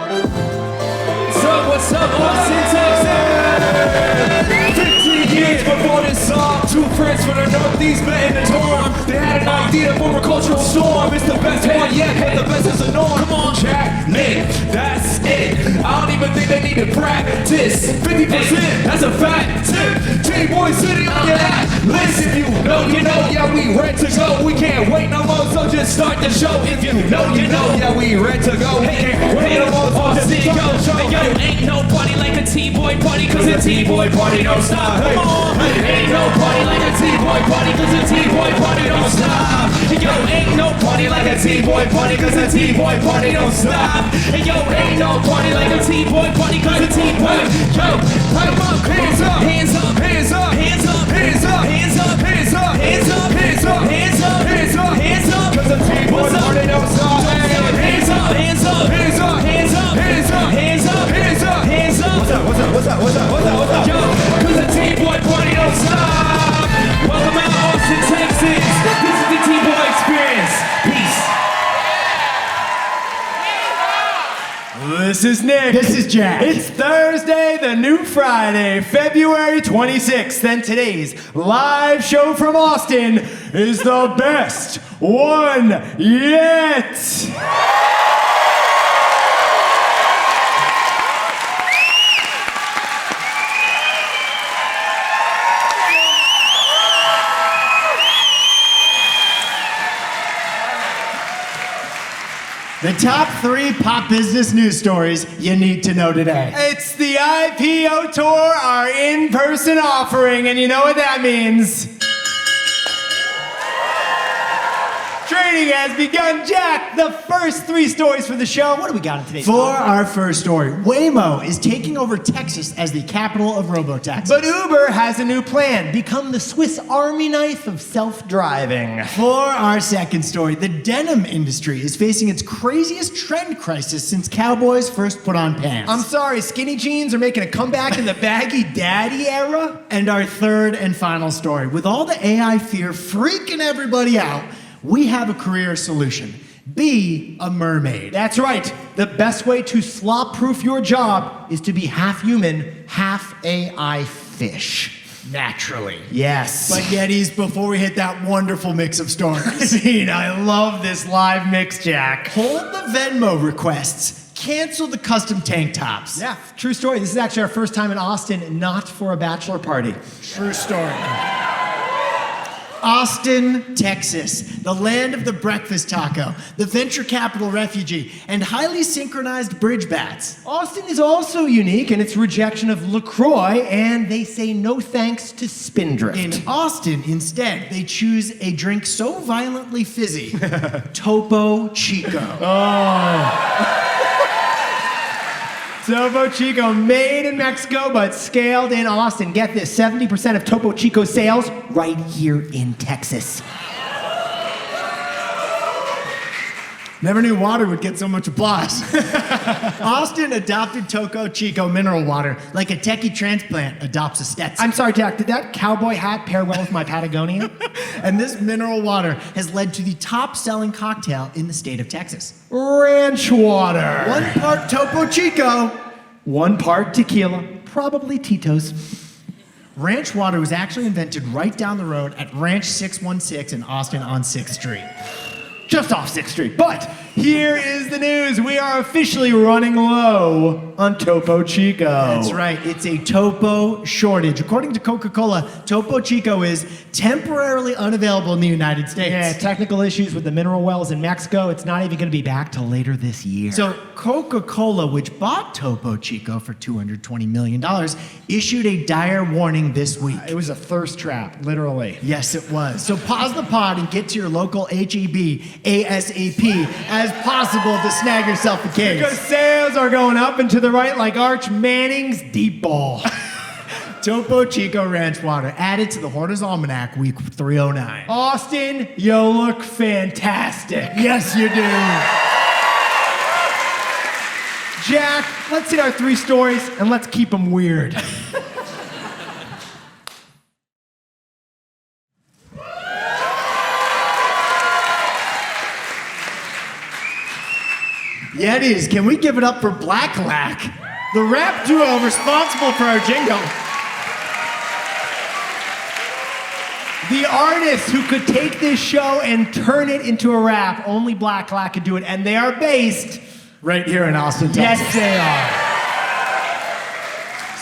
What's up, Austin, Texas? 15 years before this song, two friends from the Northeast met in the dorm. They had an idea for a cultural storm. It's the best one yet, but the best is the norm. Come on, Jack, Nick, that's it. I don't even think they need to practice. 50%, that's a fact tip. T-Boy City on your ass. Listen, if you know, you know, yeah, we ready to go. We can't wait no more, so just start the show. If you know, you know, yeah, we ready to go. We can't wait no more, so just start the show. Hey, yo, ain't no party like a T-Boy party, cause a T-Boy party don't stop. Come on. Ain't no party like a T-Boy party, cause a T-Boy party don't stop. Yo, ain't no party like a T-Boy party, cause a T-Boy party don't stop. Yo, ain't no party like a T-Boy party, cause a T-Boy. Yo, come on, hands up, hands up, hands up, hands up, hands up, hands up, hands up, hands up, hands up, hands up, hands up, hands up, cause a T-Boy party don't stop. Hands up, hands up, hands up, hands up, hands up, hands up, hands up, hands up. What's up, what's up, what's up, what's up, what's up, what's up? Yo, cause the T-Boy party don't stop. Welcome out to Austin, Texas. This is the T-Boy experience. Peace. This is Nick. This is Jack. It's Thursday, the new Friday, February 26th, and today's live show from Austin is the best one yet. The top 3 pop business news stories you need to know today. It's the IPO tour, our in-person offering, and you know what that means. Training has begun. Jack, the first 3 stories for the show. What do we got in today's For our first story, Waymo is taking over Texas as the capital of robotaxis. But Uber has a new plan. Become the Swiss Army knife of self-driving. For our second story, the denim industry is facing its craziest trend crisis since cowboys first put on pants. I'm sorry, skinny jeans are making a comeback in the Baggy Daddy era? And our third and final story, with all the AI fear freaking everybody out, we have a career solution. Be a mermaid. That's right. The best way to slop-proof your job is to be half human, half AI fish. Naturally. Yes. But Yetis, before we hit that wonderful mix of stories. I love this live mix, Jack. Hold the Venmo requests. Cancel the custom tank tops. Yeah, true story. This is actually our first time in Austin, not for a bachelor party. True story. Austin, Texas, the land of the breakfast taco, the venture capital refugee, and highly synchronized bridge bats. Austin is also unique in its rejection of LaCroix, and they say no thanks to Spindrift. In Austin, instead, they choose a drink so violently fizzy, Topo Chico. Topo Chico, made in Mexico, but scaled in Austin. Get this, 70% of Topo Chico sales right here in Texas. Never knew water would get so much applause. Austin adopted Topo Chico mineral water like a techie transplant adopts a Stetson. I'm sorry, Jack, did that cowboy hat pair well with my Patagonia? And this mineral water has led to the top-selling cocktail in the state of Texas. Ranch water. 1 part Topo Chico. 1 part tequila, probably Tito's. Ranch water was actually invented right down the road at Ranch 616 in Austin on 6th Street. Just off 6th Street. But here is the news. We are officially running low on Topo Chico. That's right. It's a Topo shortage. According to Coca-Cola, Topo Chico is temporarily unavailable in the United States. Yeah, technical issues with the mineral wells in Mexico. It's not even going to be back till later this year. So Coca-Cola, which bought Topo Chico for $220 million, issued a dire warning this week. It was a thirst trap, literally. Yes, it was. So pause the pod and get to your local HEB ASAP as possible to snag yourself a case. Because sales are going up and to the right like Arch Manning's deep ball. Topo Chico Ranch Water, added to the Hoarder's Almanac, week 309. Austin, you look fantastic. Yes, you do. Jack, let's hit our 3 stories and let's keep them weird. Yetis, can we give it up for Black Lack, the rap duo responsible for our jingle? The artists who could take this show and turn it into a rap, only Black Lack could do it, and they are based Right here in Austin, Texas. Yes, they are.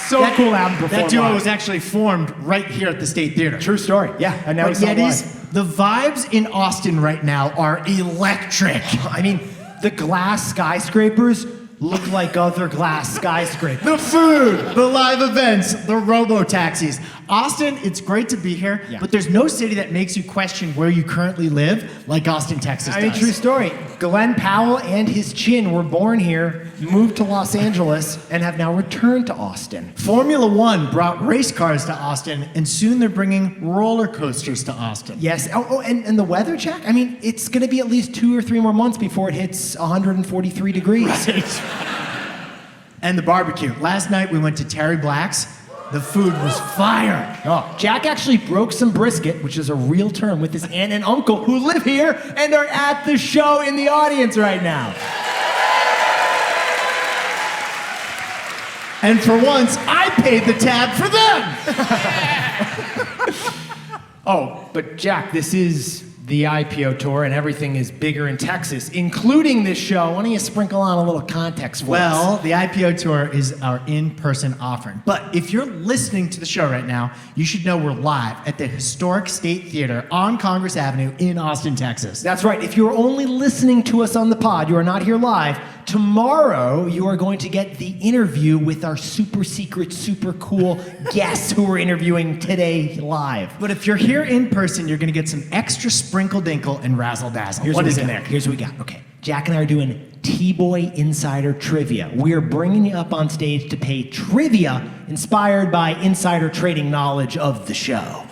So cool to have them perform That duo live. was actually formed right here at the State Theater. True story. Yeah, and now But we saw it live. Yetis, the vibes in Austin right now are electric. I mean, the glass skyscrapers look like other glass skyscrapers. The food, the live events, the robotaxis. Austin, it's great to be here, but there's no city that makes you question where you currently live like Austin, Texas I mean, does. true story. Glenn Powell and his chin were born here, moved to Los Angeles, and have now returned to Austin. Formula One brought race cars to Austin, and soon they're bringing roller coasters to Austin. Yes. And the weather check? I mean, it's going to be at least 2 or 3 more months before it hits 143 degrees. And the barbecue. Last night we went to Terry Black's. The food was fire. Oh, Jack actually broke some brisket, which is a real term, with his aunt and uncle who live here and are at the show in the audience right now. And for once, I paid the tab for them. Oh, but Jack, this is the IPO tour and everything is bigger in Texas, including this show. Why don't you sprinkle on a little context for us? Well, the IPO tour is our in-person offering. But if you're listening to the show right now, you should know we're live at the historic State Theater on Congress Avenue in Austin, Texas. That's right. If you're only listening to us on the pod, you are not here live. Tomorrow, you are going to get the interview with our super secret, super cool guests who we're interviewing today live. But if you're here in person, you're going to get some extra sprinkle dinkle and razzle dazzle. Here's What what is we in got. there? Here's what we got. Okay. Jack and I are doing T-Boy Insider Trivia. We are bringing you up on stage to pay trivia inspired by insider trading knowledge of the show.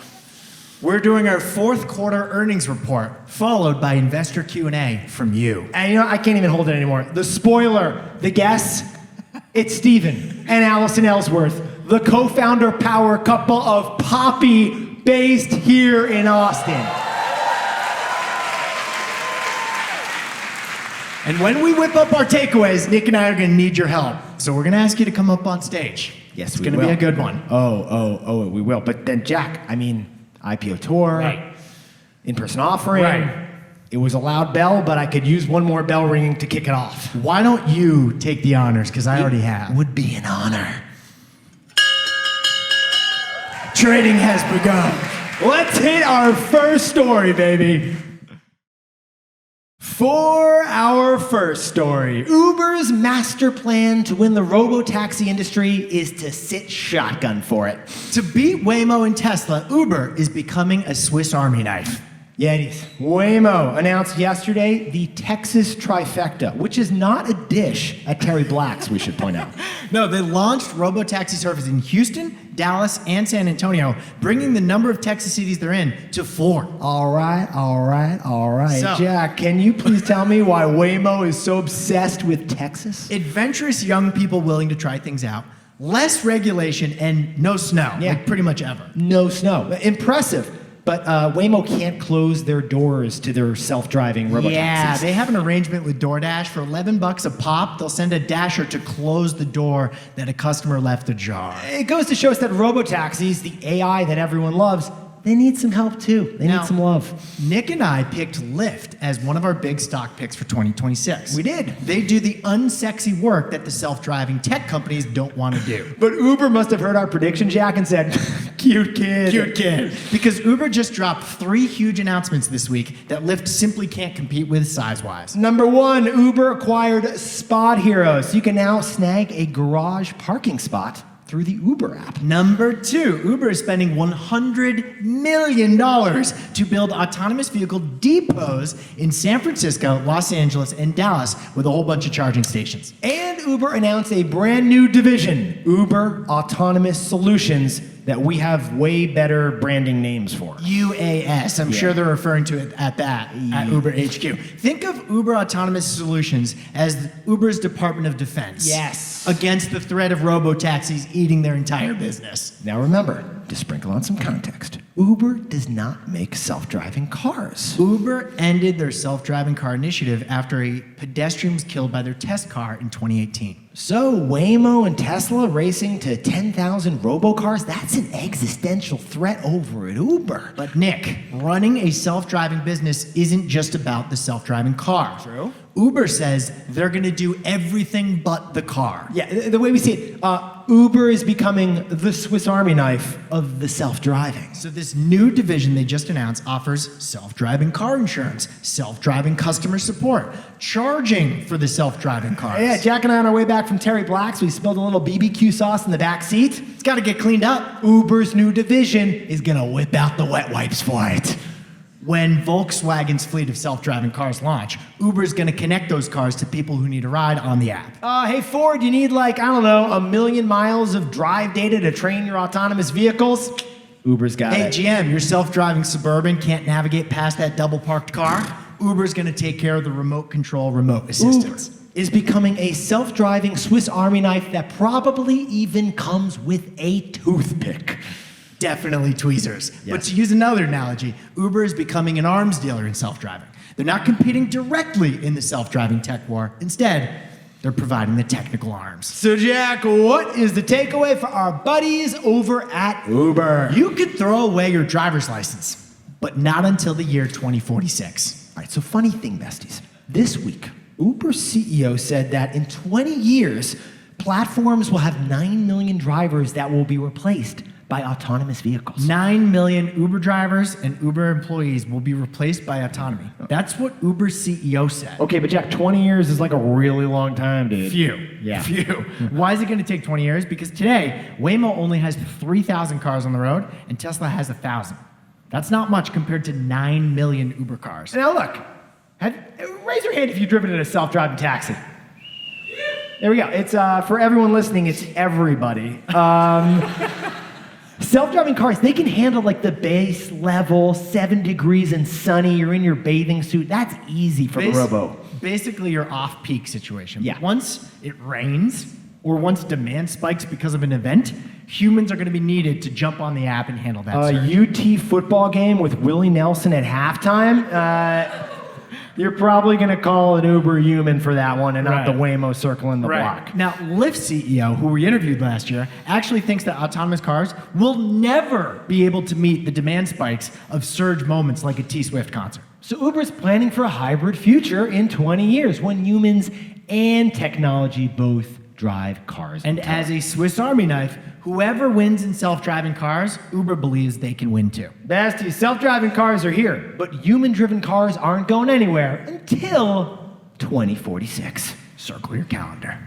We're doing our fourth quarter earnings report, followed by investor Q&A from you. And you know, I can't even hold it anymore. The spoiler, the guess, it's Steven and Allison Ellsworth, the co-founder power couple of Poppy, based here in Austin. And when we whip up our takeaways, Nick and I are going to need your help. So we're going to ask you to come up on stage. Yes, it's we going to be will. a good one. Oh, we will. But then, Jack, I mean, IPO tour, Right. in-person offering. Right. It was a loud bell, but I could use one more bell ringing to kick it off. Why don't you take the honors? Because I already have. Would be an honor. Trading has begun. Let's hit our first story, baby. For our first story, Uber's master plan to win the robotaxi industry is to sit shotgun for it. To beat Waymo and Tesla, Uber is becoming a Swiss Army knife. Yeah, it is. Waymo announced yesterday the Texas trifecta, which is not a dish at Terry Black's, we should point out. No, they launched robotaxi service in Houston, Dallas, and San Antonio, bringing the number of Texas cities they're in to 4. All right. So- Jack, can you please tell me why Waymo is so obsessed with Texas? Adventurous young people willing to try things out, less regulation, and no snow, Yeah. like pretty much ever. No snow. Impressive. But Waymo can't close their doors to their self-driving robotaxis. Yeah, they have an arrangement with DoorDash. For $11 a pop, they'll send a dasher to close the door that a customer left ajar. It goes to show us that robotaxis, the AI that everyone loves, they need some help too. They Now- need some love. Nick and I picked Lyft as one of our big stock picks for 2026. We did. They do the unsexy work that the self-driving tech companies don't want to do. But Uber must have heard our prediction, Jack, and said, cute kid. Cute kid. Because Uber just dropped 3 huge announcements this week that Lyft simply can't compete with size-wise. Number 1, Uber acquired Spot Hero. So you can now snag a garage parking spot through the Uber app. Number 2, Uber is spending $100 million to build autonomous vehicle depots in San Francisco, Los Angeles, and Dallas with a whole bunch of charging stations. And Uber announced a brand new division, Uber Autonomous Solutions, that we have way better branding names for. UAS. I'm sure they're referring to it at Uber HQ. Think of Uber Autonomous Solutions as Uber's Department of Defense. Yes. Against the threat of robotaxis eating their entire business. Now remember, to sprinkle on some context, Uber does not make self-driving cars. Uber ended their self-driving car initiative after a pedestrian was killed by their test car in 2018. So Waymo and Tesla racing to 10,000 robocars, that's an existential threat over at Uber. But Nick, running a self-driving business isn't just about the self-driving car. True. Uber says they're going to do everything but the car. Yeah, the way we see it, Uber is becoming the Swiss Army knife of the self-driving. So this new division they just announced offers self-driving car insurance, self-driving customer support, charging for the self-driving cars. Yeah, Jack and I on our way back from Terry Black's, we spilled a little BBQ sauce in the back seat. It's got to get cleaned up. Uber's new division is gonna whip out the wet wipes for it. When Volkswagen's fleet of self-driving cars launch, Uber's going to connect those cars to people who need a ride on the app. Hey Ford, you need like, I don't know, 1 million miles of drive data to train your autonomous vehicles? Uber's got Hey it. GM, your self-driving Suburban can't navigate past that double-parked car? Uber's going to take care of the remote control remote assistance. Uber is becoming a self-driving Swiss Army knife that probably even comes with a toothpick. Definitely tweezers. Yes. But to use another analogy, Uber is becoming an arms dealer in self-driving. They're not competing directly in the self-driving tech war. Instead, they're providing the technical arms. So Jack, what is the takeaway for our buddies over at Uber? You could throw away your driver's license, but not until the year 2046. All right, so funny thing, besties. This week, Uber's CEO said that in 20 years, platforms will have 9 million drivers that will be replaced by autonomous vehicles. 9 million Uber drivers and Uber employees will be replaced by autonomy. That's what Uber's CEO said. Okay, but Jack, 20 years is like a really long time, dude. Few. Yeah. Few. Why is it going to take 20 years? Because today, Waymo only has 3,000 cars on the road and Tesla has 1,000. That's not much compared to 9 million Uber cars. Now look, raise your hand if you've driven in a self-driving taxi. There we go. It's for everyone listening, it's everybody. Self-driving cars, they can handle like the base level, 7 degrees and sunny, you're in your bathing suit. That's easy for the robo. Basically your off-peak situation. Yeah. Once it rains or once demand spikes because of an event, humans are going to be needed to jump on the app and handle that surge. UT football game with Willie Nelson at halftime. You're probably going to call an Uber human for that one and not the Waymo circling the block. Now, Lyft CEO, who we interviewed last year, actually thinks that autonomous cars will never be able to meet the demand spikes of surge moments like a T-Swift concert. So Uber's planning for a hybrid future in 20 years when humans and technology both drive cars. And as a Swiss Army knife, whoever wins in self-driving cars, Uber believes they can win too. Besties, self-driving cars are here, but human-driven cars aren't going anywhere until 2046. Circle your calendar.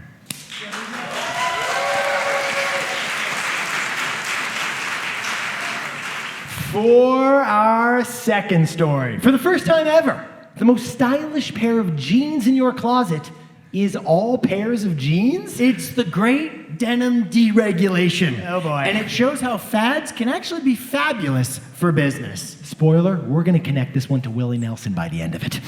For our second story, for the first time ever, the most stylish pair of jeans in your closet is all pairs of jeans? It's the great denim deregulation. Oh boy. And it shows how fads can actually be fabulous for business. Spoiler, we're gonna connect this one to Willie Nelson by the end of it.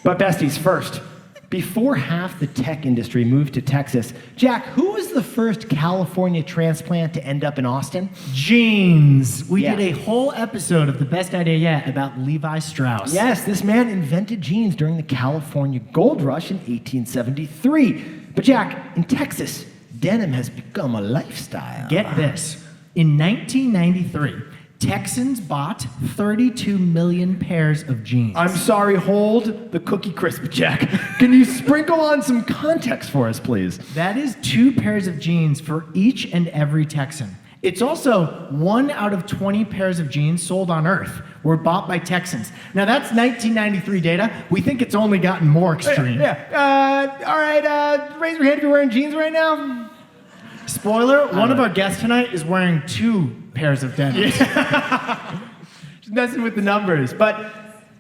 But besties, first, before half the tech industry moved to Texas, Jack, who was the first California transplant to end up in Austin? Jeans. We Yeah. did a whole episode of The Best Idea Yet about Levi Strauss. Yes, this man invented jeans during the California Gold Rush in 1873. But Jack, in Texas, denim has become a lifestyle. Get this. In 1993, Texans bought 32 million pairs of jeans. I'm sorry, hold the cookie crisp, Jack. Can you sprinkle on some context for us, please? That is 2 pairs of jeans for each and every Texan. It's also 1 out of 20 pairs of jeans sold on Earth were bought by Texans. Now that's 1993 data. We think it's only gotten more extreme. All right, raise your hand if you're wearing jeans right now. Spoiler, one of our guests tonight is wearing 2 pairs of denim. Just messing with the numbers. But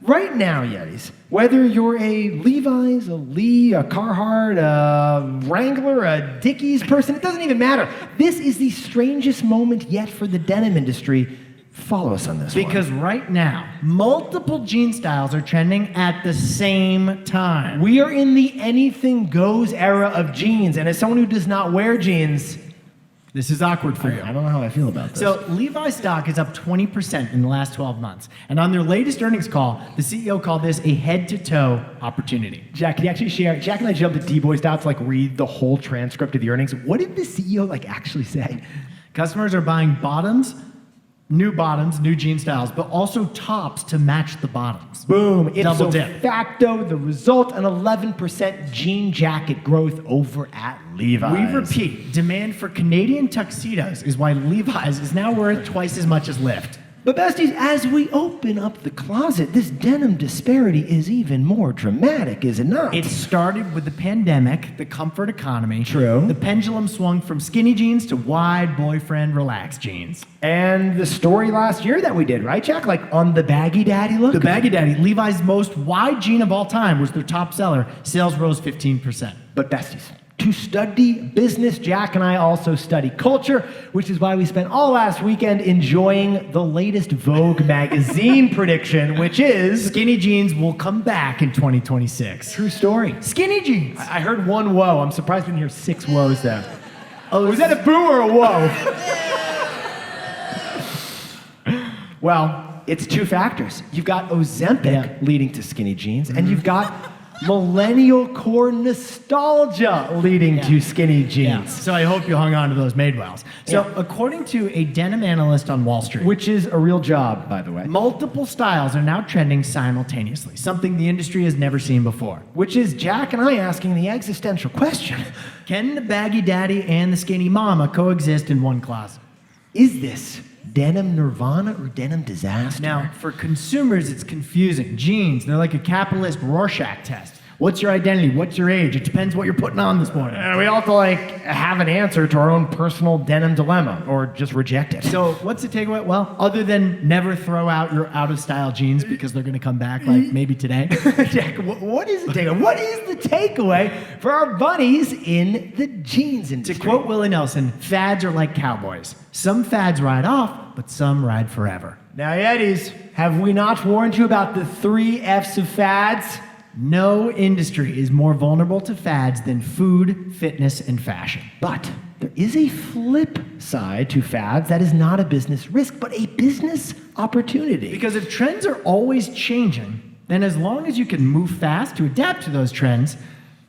right now, Yetis, whether you're a Levi's, a Lee, a Carhartt, a Wrangler, a Dickies person, it doesn't even matter. This is the strangest moment yet for the denim industry. Follow us on this Because right now, multiple jean styles are trending at the same time. we are in the anything goes era of jeans, and as someone who does not wear jeans, This is awkward for you. I don't know how I feel about this. So Levi stock is up 20% in the last 12 months. And on their latest earnings call, the CEO called this a head-to-toe opportunity. Jack, can you actually share? Jack and I jumped at D-Boy style to read the whole transcript of the earnings. What did the CEO actually say? Customers are buying bottoms, new jean styles, but also tops to match the bottoms. Boom. Double Ipso dip. facto, the result, an 11% jean jacket growth over at Levi's. We repeat, demand for Canadian tuxedos is why Levi's is now worth twice as much as Lyft. But besties, as we open up the closet, this denim disparity is even more dramatic, is it not? It started with the pandemic, the comfort economy. True. The pendulum swung from skinny jeans to wide boyfriend relaxed jeans. And the story last year that we did, right, Jack? On the Baggy Daddy look? The Baggy Daddy, Levi's most wide jean of all time, was their top seller. Sales rose 15%. But besties, to study business, Jack and I also study culture, which is why we spent all last weekend enjoying the latest Vogue magazine prediction, which is... Skinny jeans will come back in 2026. True story. Skinny jeans. I heard one whoa. I'm surprised we didn't hear 6 whoas there. Oh, was that a boo or a whoa? Well, it's 2 factors. You've got Ozempic leading to skinny jeans, and you've got millennial core nostalgia leading to skinny jeans. Yeah. So I hope you hung on to those Madewells. So according to a denim analyst on Wall Street, Which is a real job, by the way. multiple styles are now trending simultaneously, something the industry has never seen before. Which is Jack and I asking the existential question. Can the Baggy Daddy and the Skinny Mama coexist in one closet? Is this denim nirvana or denim disaster? Now, for consumers, it's confusing. Jeans, they're like a capitalist Rorschach test. What's your identity? What's your age? It depends what you're putting on this morning. we all have to have an answer to our own personal denim dilemma, or just reject it. So what's the takeaway? Well, other than never throw out your out-of-style jeans because they're going to come back maybe today. Jack, what is the takeaway? What is the takeaway for our buddies in the jeans To industry? quote Willie Nelson, fads are like cowboys. Some fads ride off, but some ride forever. Now, Yetis, have we not warned you about the 3 F's of fads? No industry is more vulnerable to fads than food, fitness, and fashion. But there is a flip side to fads that is not a business risk, but a business opportunity. Because if trends are always changing, then as long as you can move fast to adapt to those trends,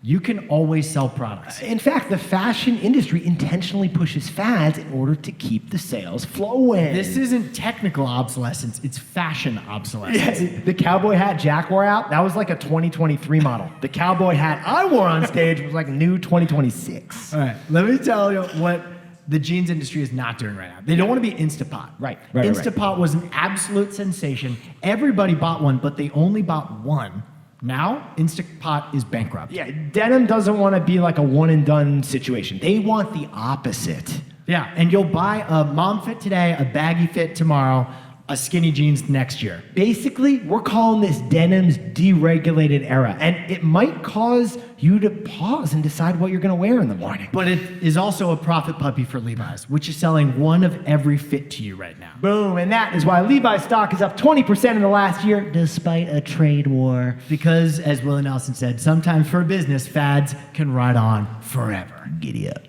you can always sell products. In fact, the fashion industry intentionally pushes fads in order to keep the sales flowing. This isn't technical obsolescence, it's fashion obsolescence. Yeah, the cowboy hat Jack wore out, that was a 2023 model. The cowboy hat I wore on stage was new 2026. All right, let me tell you what the jeans industry is not doing right now. They don't want to be Instapot. Right. Instapot was an absolute sensation. Everybody bought one, but they only bought one. Now, Instapot is bankrupt. Yeah, denim doesn't want to be a one and done situation. They want the opposite. Yeah, and you'll buy a mom fit today, a baggy fit tomorrow, a skinny jeans next year. Basically, we're calling this denim's deregulated era, and it might cause you to pause and decide what you're going to wear in the morning. But it is also a profit puppy for Levi's, which is selling one of every fit to you right now. Boom, and that is why Levi's stock is up 20% in the last year, despite a trade war. Because, as Willie Nelson said, sometimes for a business, fads can ride on forever. Giddy up.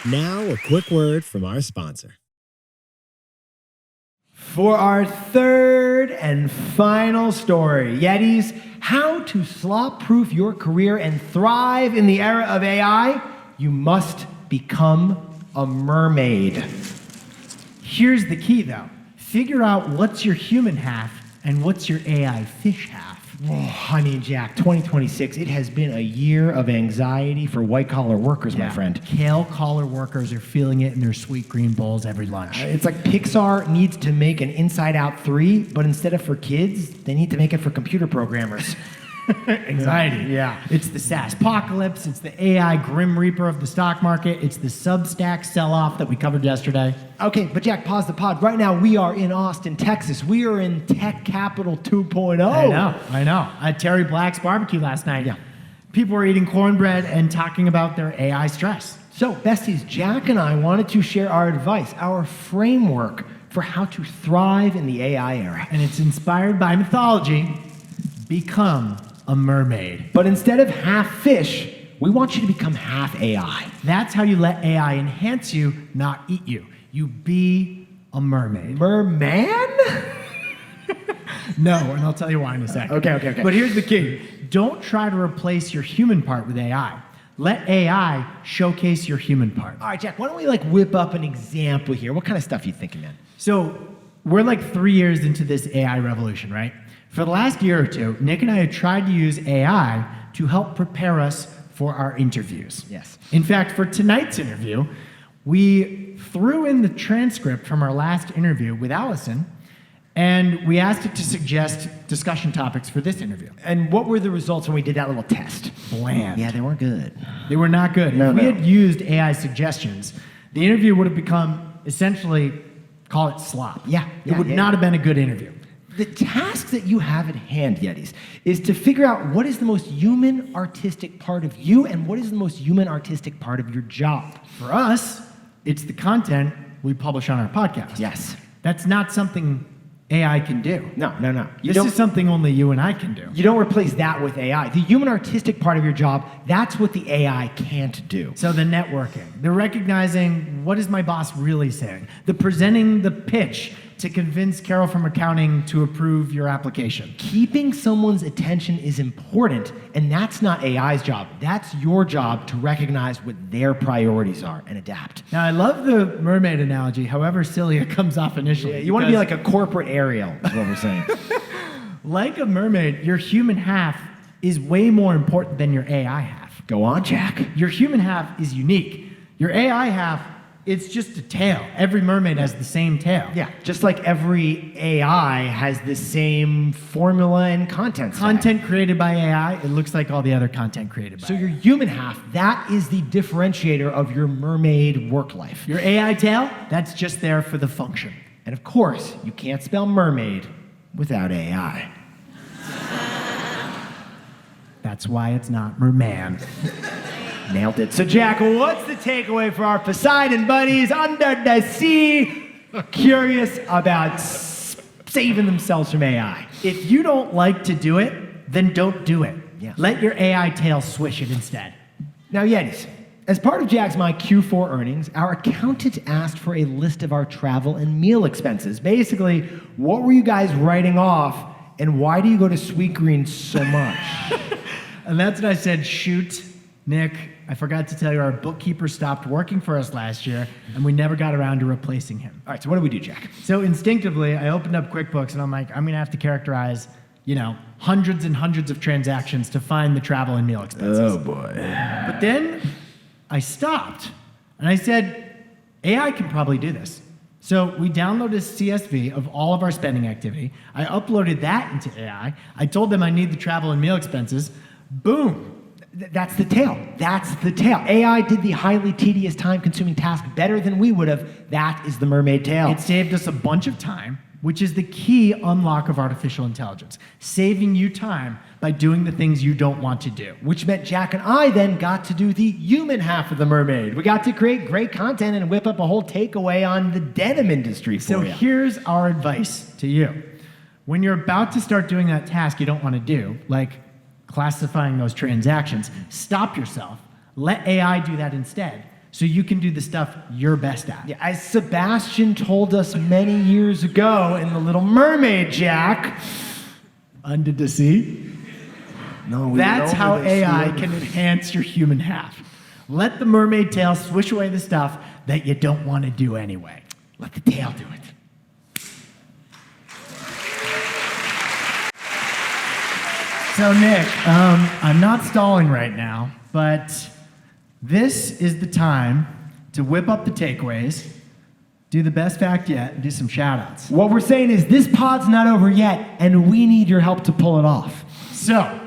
Now, a quick word from our sponsor. For our third and final story, Yetis, how to slop-proof your career and thrive in the era of AI, you must become a mermaid. Here's the key, though. Figure out what's your human half and what's your AI fish half. Oh, Jack, 2026, it has been a year of anxiety for white-collar workers, my friend. Kale collar workers are feeling it in their sweet green bowls every lunch. It's like Pixar needs to make an Inside Out 3, but instead of for kids, they need to make it for computer programmers. Anxiety. Yeah. It's the SaaSpocalypse. It's the AI Grim Reaper of the stock market. It's the Substack sell-off that we covered yesterday. Okay, but Jack, pause the pod. Right now, we are in Austin, Texas. We are in Tech Capital 2.0. I know. I had Terry Black's barbecue last night. Yeah. People were eating cornbread and talking about their AI stress. So, besties, Jack and I wanted to share our advice, our framework for how to thrive in the AI era. And it's inspired by mythology. Become a mermaid. But instead of half fish, we want you to become half AI. That's how you let AI enhance you, not eat you. You be a mermaid. Merman? No, and I'll tell you why in a second. Okay. But here's the key. Don't try to replace your human part with AI. Let AI showcase your human part. All right, Jack, why don't we whip up an example here? What kind of stuff are you thinking, man? So we're 3 years into this AI revolution, right? For the last year or two, Nick and I have tried to use AI to help prepare us for our interviews. Yes. In fact, for tonight's interview, we threw in the transcript from our last interview with Allison, and we asked it to suggest discussion topics for this interview. And what were the results when we did that little test? Bland. Yeah, they weren't good. They were not good. If we had used AI suggestions, the interview would have become essentially, call it slop. Yeah, It would not have been a good interview. The task that you have at hand, Yetis, is to figure out what is the most human artistic part of you and what is the most human artistic part of your job. For us, it's the content we publish on our podcast. Yes. That's not something AI can do. No. This is something only you and I can do. You don't replace that with AI. The human artistic part of your job, that's what the AI can't do. So the networking, the recognizing what is my boss really saying, the presenting the pitch to convince Carol from accounting to approve your application. Keeping someone's attention is important, and that's not AI's job. That's your job to recognize what their priorities are and adapt. Now, I love the mermaid analogy, however silly it comes off initially. Yeah, you want to be like a corporate Ariel, is what we're saying. Like a mermaid, your human half is way more important than your AI half. Go on, Jack. Your human half is unique. Your AI half, it's just a tail. Every mermaid has the same tail. Yeah, just like every AI has the same formula and content. Content created by AI, it looks like all the other content created by So AI. your human half, that is the differentiator of your mermaid work life. Your AI tail, that's just there for the function. And of course, you can't spell mermaid without AI. That's why it's not merman. Nailed it. So Jack, what's the takeaway for our Poseidon buddies under the sea? Curious about saving themselves from AI. If you don't like to do it, then don't do it. Yeah. Let your AI tail swish it instead. Now, Yetis, as part of Jack's My Q4 earnings, our accountant asked for a list of our travel and meal expenses. Basically, what were you guys writing off, and why do you go to Sweetgreen so much? And that's when I said, shoot, Nick, I forgot to tell you our bookkeeper stopped working for us last year, and we never got around to replacing him. All right, so what do we do, Jack? So instinctively, I opened up QuickBooks, and I'm like, I'm going to have to characterize, hundreds and hundreds of transactions to find the travel and meal expenses. Oh, boy. But then I stopped, and I said, AI can probably do this. So we downloaded a CSV of all of our spending activity. I uploaded that into AI. I told them I need the travel and meal expenses. Boom. That's the tail. That's the tail. AI did the highly tedious, time-consuming task better than we would have. That is the mermaid tail. It saved us a bunch of time, which is the key unlock of artificial intelligence. Saving you time by doing the things you don't want to do. Which meant Jack and I then got to do the human half of the mermaid. We got to create great content and whip up a whole takeaway on the denim industry for So you. here's our advice to you. When you're about to start doing that task you don't want to do, like classifying those transactions, stop yourself. Let AI do that instead, so you can do the stuff you're best at. Yeah, as Sebastian told us many years ago in The Little Mermaid, Jack. Under the sea? No, That's how AI can enhance your human half. Let the mermaid tail swish away the stuff that you don't want to do anyway. Let the tail do it. So Nick, I'm not stalling right now, but this is the time to whip up the takeaways, do the best fact yet, and do some shout-outs. What we're saying is this pod's not over yet, and we need your help to pull it off. So,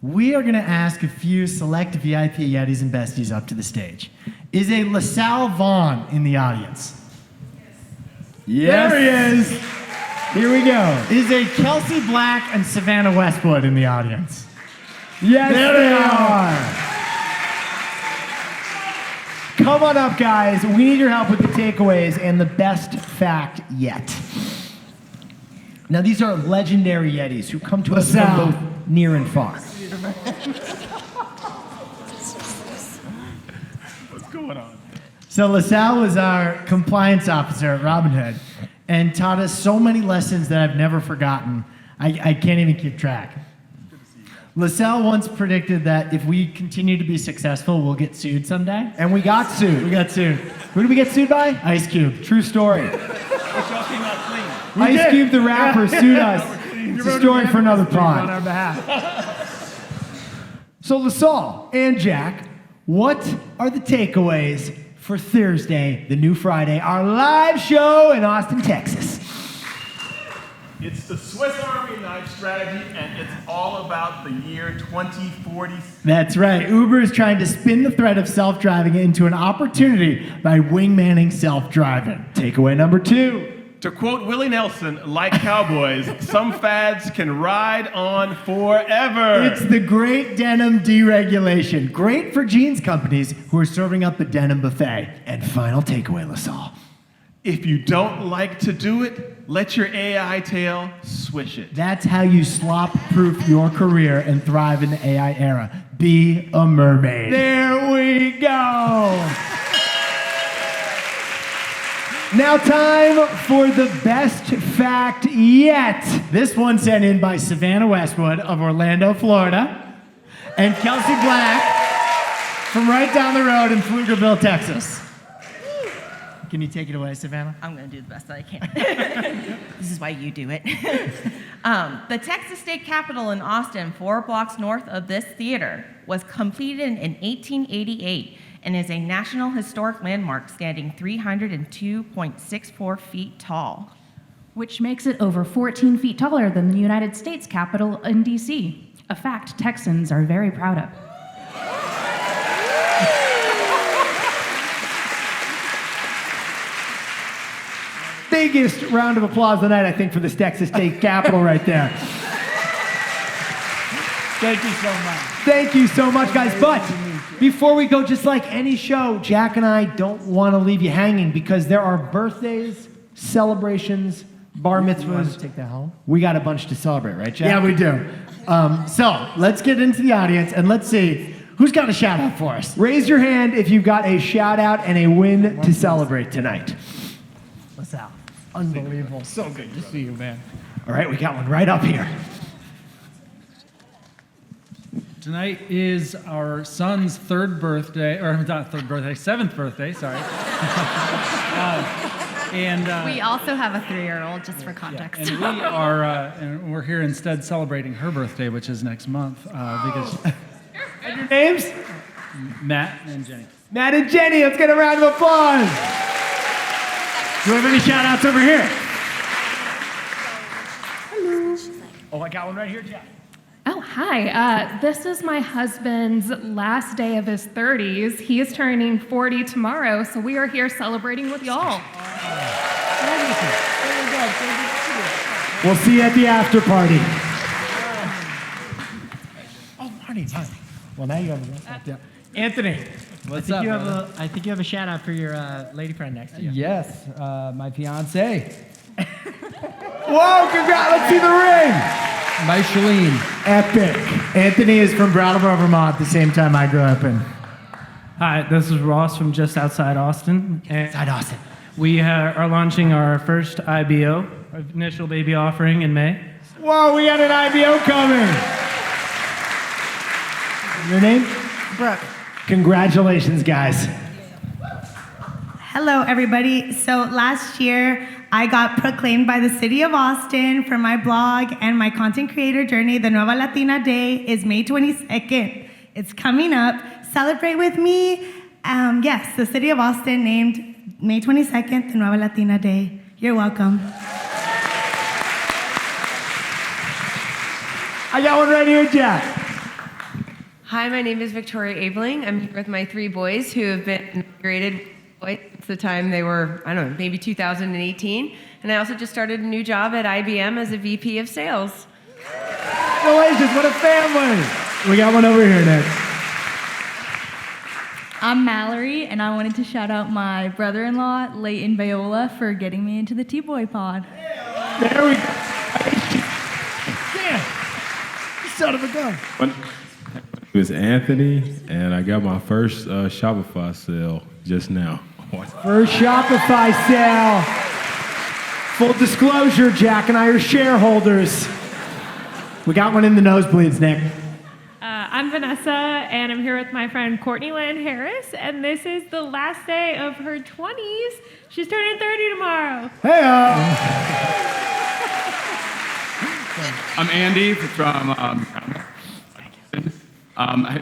we are going to ask a few select VIP Yetis and Besties up to the stage. Is a LaSalle Vaughn in the audience? Yes. There he is. Here we go. Is a Kelsey Black and Savannah Westwood in the audience? Yes, There they they are. Come on up, guys. We need your help with the takeaways and the best fact yet. Now, these are legendary Yetis who come to us from LaSalle. both near and far. What's going on? So LaSalle was our compliance officer at Robinhood and taught us so many lessons that I've never forgotten. I can't even keep track. LaSalle once predicted that if we continue to be successful, we'll get sued someday. And we got sued. We got sued. Who did we get sued by? Ice Cube. True story. Y'all came out clean. Ice Cube the rapper sued us. It's a story for another On pod. our behalf. So LaSalle and Jack, what are the takeaways for Thursday, the new Friday, our live show in Austin, Texas? It's the Swiss Army knife strategy, and it's all about the year 2040. That's right. Uber is trying to spin the threat of self-driving into an opportunity by wingmanning self-driving. Takeaway number 2. To quote Willie Nelson, like cowboys, some fads can ride on forever. It's the great denim deregulation. Great for jeans companies who are serving up the denim buffet. And final takeaway, LaSalle. If you don't like to do it, let your AI tail swish it. That's how you slop-proof your career and thrive in the AI era. Be a mermaid. There we go. Now time for the best fact yet. This one sent in by Savannah Westwood of Orlando, Florida, and Kelsey Black from right down the road in Pflugerville, Texas. Can you take it away, Savannah? I'm going to do the best that I can. This is why you do it. The Texas State Capitol in Austin, 4 blocks north of this theater, was completed in 1888 and is a National Historic Landmark standing 302.64 feet tall. Which makes it over 14 feet taller than the United States Capitol in D.C. A fact Texans are very proud of. Biggest round of applause tonight, I think, for the Texas State Capitol right there. Thank you so much. Thank you so much, guys. But before we go, just like any show, Jack and I don't want to leave you hanging because there are birthdays, celebrations, bar You want mitzvahs. to take that home? We got a bunch to celebrate, right, Jack? Yeah, we do. So let's get into the audience and let's see who's got a shout out for us. Raise your hand if you've got a shout out and a win to celebrate tonight. What's out? Unbelievable. So good to see you, man. All right, we got one right up here. Tonight is our son's third birthday, or not third birthday, 7th birthday, sorry. We also have a 3-year-old, just for context. And we are, and we're here instead celebrating her birthday, which is next month, because And your names? Matt and Jenny. Matt and Jenny, let's get a round of applause. Do we have any shout outs over here? Oh, I got one right here, Jack. Oh, hi. This is my husband's last day of his 30s. He is turning 40 tomorrow, so we are here celebrating with y'all. We'll see you at the after party. Oh, Marty. Well, now you have a Anthony. What's I up, think you have a shout out for your lady friend next to you. Yes, my fiance, Whoa, congrats. Let's see the ring. Micheline. Epic. Anthony is from Brattleboro, Vermont, the same time I grew up in. Hi, this is Ross from just outside Austin. Inside Austin. We are launching our first IBO, initial baby offering in May. Whoa, we got an IBO coming. Your name? Brooke. Congratulations, guys. Hello, everybody. So last year, I got proclaimed by the city of Austin for my blog and my content creator journey. The Nueva Latina Day is May 22nd. It's coming up. Celebrate with me. Yes, the city of Austin named May 22nd the Nueva Latina Day. You're welcome. I got one right here, Jack. Hi, my name is Victoria Abeling. I'm here with my 3 boys who have been integrated since the time they were, I don't know, maybe 2018. And I also just started a new job at IBM as a VP of sales. Congratulations, what a family! We got one over here next. I'm Mallory, and I wanted to shout out my brother-in-law, Leighton Viola, for getting me into the T-Boy pod. There we go. Damn. Son of a gun. My name is Anthony, and I got my first Shopify sale just now. First Shopify sale. Full disclosure, Jack and I are shareholders. We got one in the nosebleeds, Nick. I'm Vanessa, and I'm here with my friend Courtney Lynn Harris, and this is the last day of her 20s. She's turning 30 tomorrow. Hey, I'm Andy from I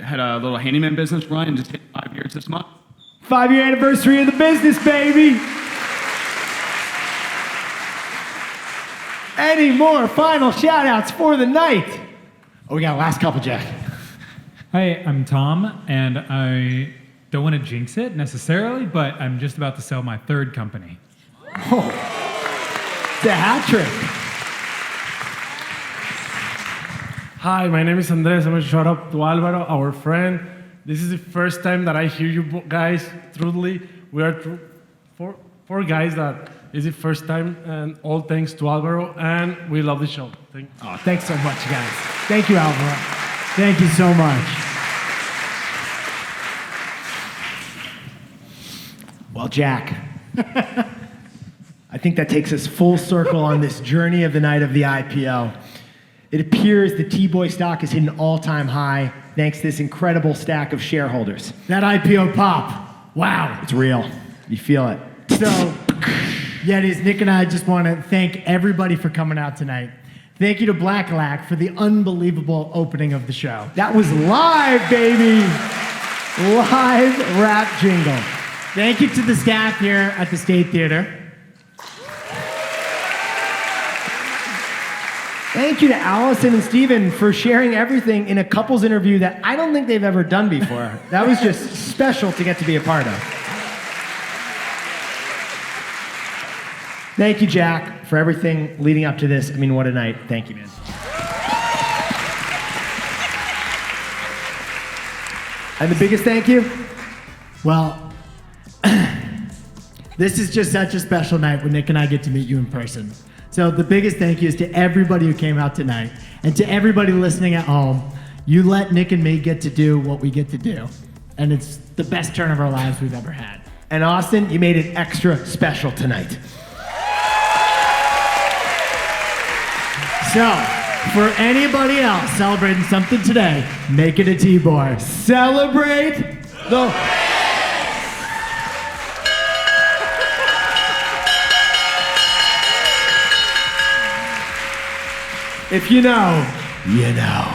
had a little handyman business run and just hit 5 years this month. 5-year anniversary of the business, baby. Any more final shout-outs for the night? Oh, we got a last couple, Jack. Hi, I'm Tom, and I don't want to jinx it necessarily, but I'm just about to sell my 3rd company. Oh, it's a hat trick. Hi, my name is Andres. I'm going to shout out to Alvaro, our friend. This is the first time that I hear you guys, truly. We are four guys that is the first time, and all thanks to Alvaro, and we love the show. Thanks so much, guys. Thank you, Alvaro. Thank you so much. Well, Jack, I think that takes us full circle on this journey of the night of the IPO. It appears the T-Boy stock has hit an all-time high thanks to this incredible stack of shareholders. That IPO pop, wow. It's real. You feel it. So, yeah, it is. Nick and I just want to thank everybody for coming out tonight. Thank you to Black Lack for the unbelievable opening of the show. That was live, baby. Live rap jingle. Thank you to the staff here at the State Theater. Thank you to Allison and Steven for sharing everything in a couples interview that I don't think they've ever done before. That was just special to get to be a part of. Thank you, Jack, for everything leading up to this. I mean, what a night. Thank you, man. And the biggest thank you? Well, this is just such a special night when Nick and I get to meet you in person. So the biggest thank you is to everybody who came out tonight, and to everybody listening at home. You let Nick and me get to do what we get to do, and it's the best turn of our lives we've ever had. And Austin, you made it extra special tonight. So, for anybody else celebrating something today, make it a T-Boy. Celebrate the... If you know, you know.